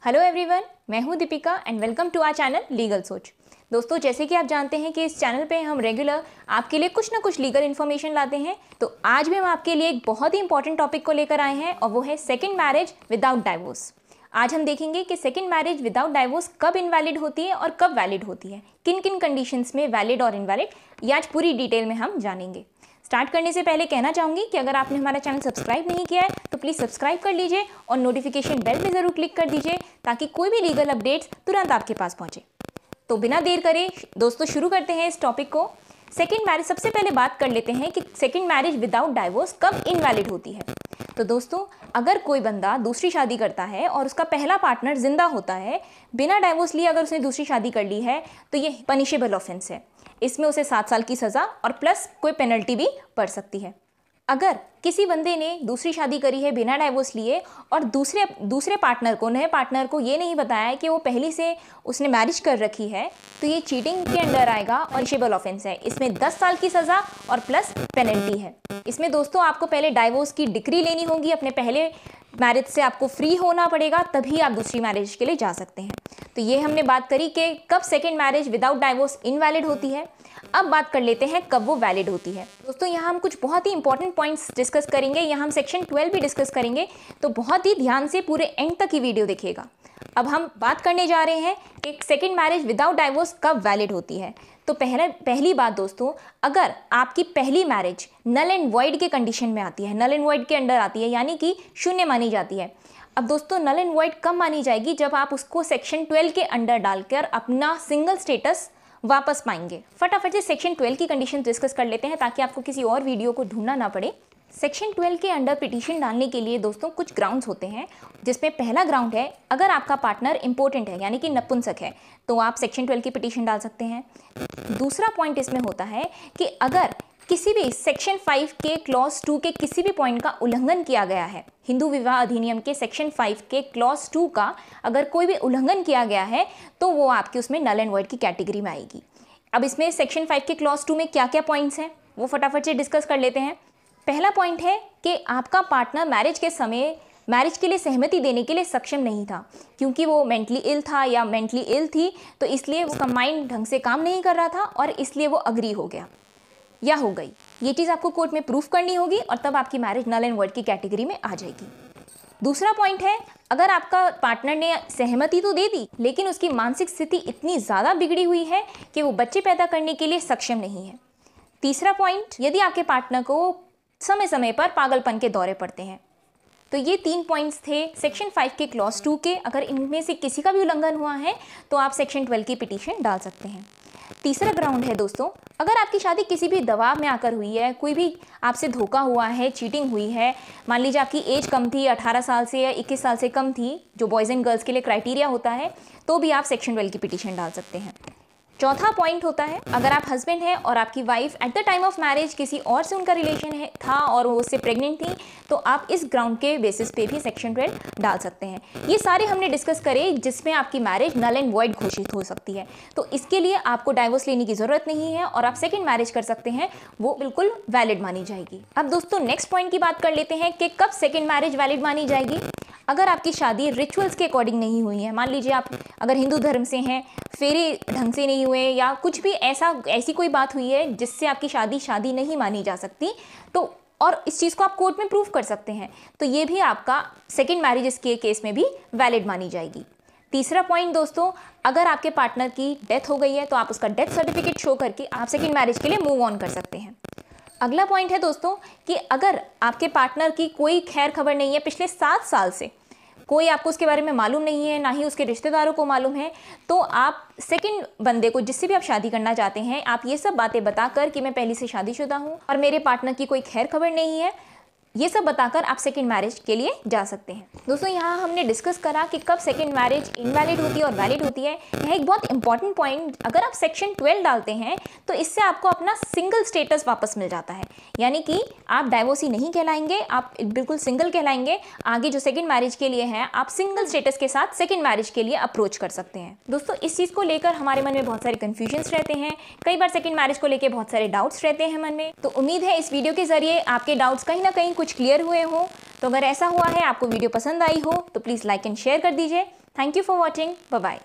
Hello everyone, मैं हूं Deepika and welcome to our channel legal Soch. दोस्तों, जैसे कि आप जानते हैं कि इस चैनल पे हम रेगुलर आपके लिए कुछ ना कुछ लीगल इन्फॉर्मेशन लाते हैं, तो आज भी हम आपके लिए एक बहुत ही इंपॉर्टेंट टॉपिक को लेकर आए हैं और वो है सेकंड मैरिज विदाउट डाइवोर्स। आज हम देखेंगे कि सेकंड मैरिज विदाउट डाइवोर्स कब इनवैलिड होती है और कब वैलिड होती है, किन किन कंडीशंस में वैलिड और इनवैलिड, ये आज पूरी डिटेल में हम जानेंगे। स्टार्ट करने से पहले कहना चाहूँगी कि अगर आपने हमारा चैनल सब्सक्राइब नहीं किया है तो प्लीज़ सब्सक्राइब कर लीजिए और नोटिफिकेशन बेल पे ज़रूर क्लिक कर दीजिए ताकि कोई भी लीगल अपडेट्स तुरंत आपके पास पहुँचे। तो बिना देर करे दोस्तों शुरू करते हैं इस टॉपिक को। सेकंड मैरिज, सबसे पहले बात कर लेते हैं कि सेकंड मैरिज विदाउट डाइवोर्स कब इनवैलिड होती है। तो दोस्तों, अगर कोई बंदा दूसरी शादी करता है और उसका पहला पार्टनर जिंदा होता है, बिना डाइवोर्स लिए अगर उसने दूसरी शादी कर ली है तो ये पनिशेबल ऑफेंस है। इसमें उसे 7 साल की सज़ा और प्लस कोई पेनल्टी भी पड़ सकती है। अगर किसी बंदे ने दूसरी शादी करी है बिना डाइवोर्स लिए और दूसरे पार्टनर को, नए पार्टनर को ये नहीं बताया है कि वो पहले से उसने मैरिज कर रखी है, तो ये चीटिंग के अंडर आएगा और पनिशेबल ऑफेंस है। इसमें 10 साल की सज़ा और प्लस पेनल्टी है। इसमें दोस्तों आपको पहले डाइवोर्स की डिक्री लेनी होगी, अपने पहले मैरिज से आपको फ्री होना पड़ेगा, तभी आप दूसरी मैरिज के लिए जा सकते हैं। तो ये हमने बात करी कि कब second marriage without divorce invalid होती है। अब बात कर लेते हैं कब वो वैलिड होती है। दोस्तों, यहाँ हम कुछ बहुत ही इंपॉर्टेंट पॉइंट्स डिस्कस करेंगे, यहाँ हम सेक्शन 12 भी डिस्कस करेंगे, तो बहुत ही ध्यान से पूरे एंड तक की वीडियो देखिएगा। अब हम बात करने जा रहे हैं कि सेकेंड मैरिज विदाउट डाइवोर्स कब वैलिड होती है। तो पहली बात दोस्तों, अगर आपकी पहली मैरिज नल एंड वॉइड के कंडीशन में आती है, नल एंड वॉइड के अंडर आती है, यानी कि शून्य मानी जाती है। अब दोस्तों, नल एंड वॉइड कब मानी जाएगी? जब आप उसको सेक्शन 12 के अंडर डालकर अपना सिंगल स्टेटस वापस पाएंगे। फटाफट से सेक्शन 12 की कंडीशन डिस्कस कर लेते हैं ताकि आपको किसी और वीडियो को ढूंढना ना पड़े। सेक्शन 12 के अंडर पिटीशन डालने के लिए दोस्तों कुछ ग्राउंड्स होते हैं, जिसमें पहला ग्राउंड है अगर आपका पार्टनर इंपॉर्टेंट है, यानी कि नपुंसक है, तो आप सेक्शन 12 की पिटीशन डाल सकते हैं। दूसरा पॉइंट इसमें होता है कि अगर किसी भी सेक्शन 5 के क्लॉज 2 के किसी भी पॉइंट का उल्लंघन किया गया है, हिंदू विवाह अधिनियम के सेक्शन 5 के क्लॉज 2 का अगर कोई भी उल्लंघन किया गया है तो वो आपकी उसमें नल एंड वॉइड की कैटेगरी में आएगी। अब इसमें सेक्शन 5 के क्लॉज 2 में क्या क्या पॉइंट्स हैं वो फटाफट से डिस्कस कर लेते हैं। पहला पॉइंट है कि आपका पार्टनर मैरिज के समय मैरिज के लिए सहमति देने के लिए सक्षम नहीं था, क्योंकि वो मेंटली इल था या मेंटली इल थी, तो इसलिए उसका माइंड ढंग से काम नहीं कर रहा था और इसलिए वो अग्री हो गया या हो गई। ये चीज़ आपको कोर्ट में प्रूफ करनी होगी और तब आपकी मैरिज नल एंड वॉइड की कैटेगरी में आ जाएगी। दूसरा पॉइंट है, अगर आपका पार्टनर ने सहमति तो दे दी लेकिन उसकी मानसिक स्थिति इतनी ज़्यादा बिगड़ी हुई है कि वो बच्चे पैदा करने के लिए सक्षम नहीं है। तीसरा पॉइंट, यदि आपके पार्टनर को समय समय पर पागलपन के दौरे पड़ते हैं। तो ये 3 पॉइंट्स थे सेक्शन 5 के क्लॉज 2 के। अगर इनमें से किसी का भी उल्लंघन हुआ है तो आप सेक्शन 12 की पिटीशन डाल सकते हैं। तीसरा ग्राउंड है दोस्तों, अगर आपकी शादी किसी भी दबाव में आकर हुई है, कोई भी आपसे धोखा हुआ है, चीटिंग हुई है, मान लीजिए आपकी एज कम थी, 18 साल से या 21 साल से कम थी, जो बॉयज़ एंड गर्ल्स के लिए क्राइटेरिया होता है, तो भी आप सेक्शन 12 की पिटीशन डाल सकते हैं। चौथा पॉइंट होता है, अगर आप हस्बैंड हैं और आपकी wife at the time of marriage किसी और से उनका रिलेशन था और वो उससे प्रेग्नेंट थी, तो आप इस ग्राउंड के बेसिस पे भी सेक्शन 12 डाल सकते हैं। ये सारे हमने डिस्कस करे जिसमें आपकी मैरिज नल एंड वॉइड घोषित हो सकती है, तो इसके लिए आपको डाइवोर्स लेने की ज़रूरत नहीं है और आप सेकेंड मैरिज कर सकते हैं, वो बिल्कुल वैलिड मानी जाएगी। अब दोस्तों नेक्स्ट पॉइंट की बात कर लेते हैं कि कब सेकेंड मैरिज वैलिड मानी जाएगी। अगर आपकी शादी रिचुअल्स के अकॉर्डिंग नहीं हुई है, मान लीजिए आप अगर हिंदू धर्म से हैं, फेरे ढंग से नहीं हुए या कुछ भी ऐसी कोई बात हुई है जिससे आपकी शादी नहीं मानी जा सकती, तो और इस चीज़ को आप कोर्ट में प्रूफ कर सकते हैं, तो ये भी आपका सेकेंड मैरिज के केस में भी वैलिड मानी जाएगी। तीसरा पॉइंट दोस्तों, अगर आपके पार्टनर की डेथ हो गई है तो आप उसका डेथ सर्टिफिकेट शो करके आप सेकेंड मैरिज के लिए मूव ऑन कर सकते हैं। अगला पॉइंट है दोस्तों कि अगर आपके पार्टनर की कोई खैर खबर नहीं है, पिछले 7 साल से कोई आपको उसके बारे में मालूम नहीं है, ना ही उसके रिश्तेदारों को मालूम है, तो आप सेकंड बंदे को, जिससे भी आप शादी करना चाहते हैं, आप ये सब बातें बताकर कि मैं पहले से शादीशुदा हूँ और मेरे पार्टनर की कोई खैर खबर नहीं है, ये सब बताकर आप सेकेंड मैरिज के लिए जा सकते हैं। दोस्तों, यहाँ हमने डिस्कस करा कि कब सेकेंड मैरिज इनवैलिड होती है और वैलिड होती है। यह एक बहुत इंपॉर्टेंट पॉइंट, अगर आप सेक्शन 12 डालते हैं तो इससे आपको अपना सिंगल स्टेटस वापस मिल जाता है, यानी कि आप डाइवोर्सी नहीं कहलाएंगे, आप बिल्कुल सिंगल कहलाएंगे। आगे जो सेकेंड मैरिज के लिए है, आप सिंगल स्टेटस के साथ सेकेंड मैरिज के लिए अप्रोच कर सकते हैं। दोस्तों, इस चीज़ को लेकर हमारे मन में बहुत सारे कन्फ्यूजन्स रहते हैं, कई बार सेकेंड मैरिज को लेकर बहुत सारे डाउट्स रहते हैं मन में। तो उम्मीद है इस वीडियो के जरिए आपके डाउट्स कहीं ना कहीं कुछ क्लियर हुए हों। तो अगर ऐसा हुआ है, आपको वीडियो पसंद आई हो तो प्लीज़ लाइक एंड शेयर कर दीजिए। Thank you for watching. Bye bye.